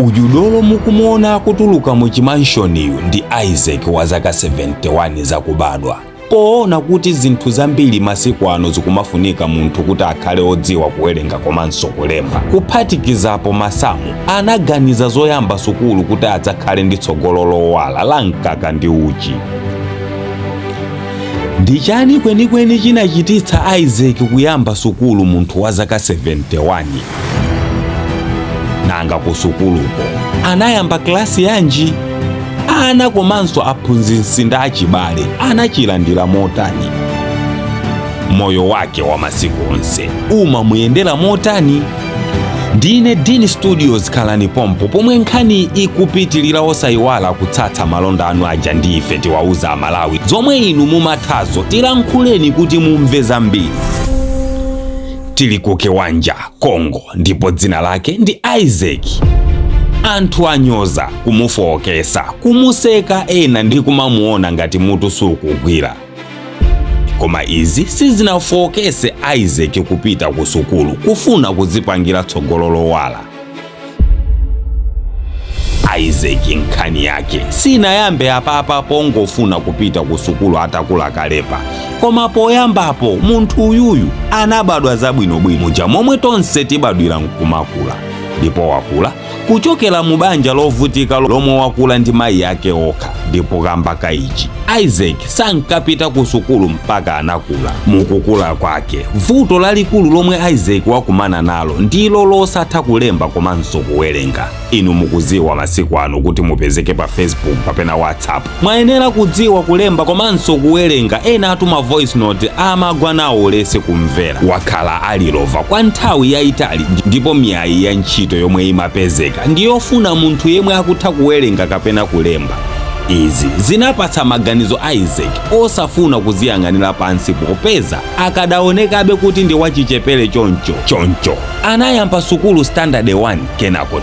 Ujudolo mukumuona akutuluka mu chimanshoniyu ndi Isaac wa zaka 71 zakubadwa. Poona kuti zinthu zambiri masiku ano zikumafunika munthu kuti akhale odziwa kuwerenga komanso kulemba, kuphatikizapo masamu, anaganiza zoyamba sukulu kuti adzakhale ndi tsogolo lowala la mkaka ndi uchi. Ndi chani kwenikweni chinachititsa Isaac kuyamba sukulu munthu wa zaka 71? Nanga ku sukuluko anayamba klasi yanji? Ana komanso aphunzitsi ndi achibale anachilandira motani? Moyo wake wa masiku onse umamuyendera motani? Ndine Dini Studios, khalani pompo pomwe nkhani ikupitilira osayiwala kutsatsa malonda anu aja ndi ife tiwauza Amalawi zomwe inu mumathazo tilankhuleni kuti mumve zambiri. Tili ku Kiwanja, Congo, ndipo dzina lake ndi Isaac. Anthu anyoza, kumufokesa, kumuseka ena ndi kumamuona ngati mutu sukugwira. Koma izi sizinafokese Isaac kupita ku sukulu kufuna kudzipangira tsogolo lowala. Isaac nkhani yake sinayambe apapa pongofuna kupita ku sukulu atakula kalepa, koma poyambapo munthu uyuyu anabadwa zabwinobwino muja momwe tonse tibadwira nkumakula, ndipo wakula kuchokera mu banja lovutika lomwe wakula ndi mayi yake okha. Ndipo kamba kaichi Isaac sankapita ku sukulu mpaka anakula. Mukukula kwake vuto lalikulu lomwe Isaac wakumana nalo ndilo losatha kulemba komanso kuwerenga. Inu mukudziwa masiku ano kuti mupezeke pa Facebook kapena WhatsApp mwayenera kudziwa kulemba komanso kuwerenga. Ena atuma voice note amagwa nawo lese kumvera. Wakhala alilova kwa nthawi yayitali, ndipo miyayi ya ntchito yomwe imapezeka ndiyofuna munthu yemwe akutha kuwerenga kapena kulemba. Izi zinapatsa maganizo Isaac osafuna kuziyang'anira pansi popeza akadaonekabe kuti ndi wachichepere choncho. Anayamba sukulu standard 1, kenako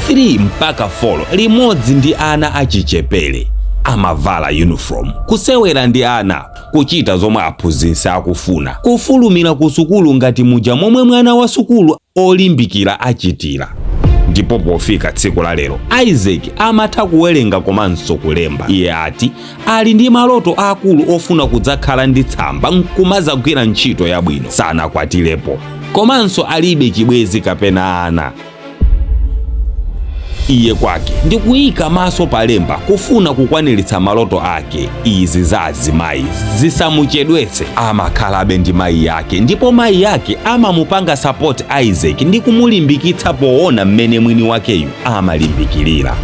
2, 3 mpaka 4 limodzi ndi ana achichepere. Amavala uniform, kusewera ndi ana, kuchita zomwe aphunzitsi akufuna, kufulumira ku sukulu ngati muja momwe mwana wa sukulu olimbikira achitira. Ndipo pofika tsiku la lero Isaac amatha kuwerenga komanso kulemba. Iye ati ali ndi maloto akulu ofuna kudzakhala ndi tsamba nkumazagwira ntchito yabwino. Sanakwatilepo komanso alibe chibwezi kapena ana. Iye kwake ndi kuyika maso palemba kufuna kukwaniritsa maloto ake. Izi za azimayi zisamuchedwetse, amakhalabe ndi mayi yake, ndipo mayi yake amamupanga support Isaac ndi kumulimbikitsa poona mmene mwini wakeyu amalimbikirira.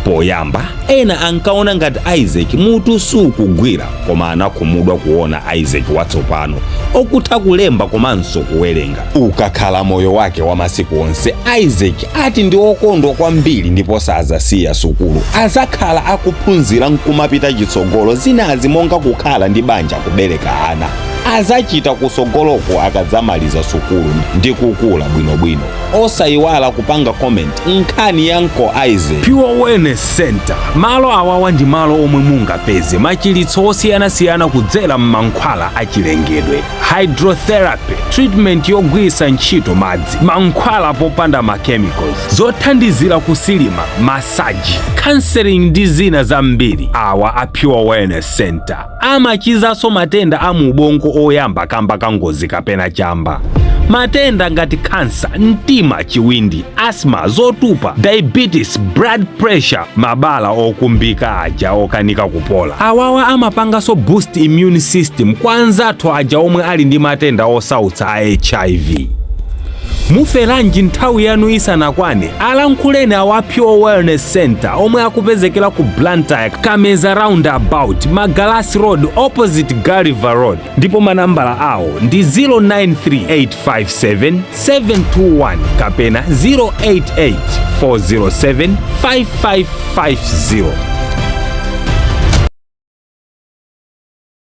Poyamba ena ankaona ngati Isaac mutu sukugwira, koma anakhumudwa kuona Isaac watsopano okutha kulemba komanso kuwerenga. Ukakhala moyo wake wa masiku onse Isaac ati ndi okondwa kwambiri, ndipo sazasiya sukulu. Azakhala akuphunzira nkumapita chitsogolo zinazi monga kukhala ndi banja kubereka ana. Azachita kusogoloko akadzamaliza sukulu ndi kukula bwinobwino. Osayiwala kupanga comment nkhani yanko Isaac. Pure Wellness Center, malo awawa ndi malo omwe mungapeze machiritso osiyanasiyana kudzera m'mankhwala achilengedwe. Hydrotherapy, treatment yogwiritsa ntchito madzi, mankhwala popanda machemicals, zothandizira kusilima, massage, counseling ndi zina zambiri. Awa a Pure Wellness Center amachizanso matenda a mu ubongo oyamba kamba kangozi kapena chamba. Matenda ngati kansa, mtima, chiwindi, asma, zotupa, diabetes, blood pressure, mabala okumbika aja okanika kupola. Awawa amapanganso boost immune system kwa anzathu aja omwe ali ndi matenda osautsa a HIV. Muferanji nthawi yanu isanakwane, alankhuleni awa Pure Wellness Center omwe akupezekera ku Blantyre, Kameza Roundabout, Magalasi Road opposite Gulliver Road. Ndipo manambala awo ndi 093857 kapena 088 407 5550.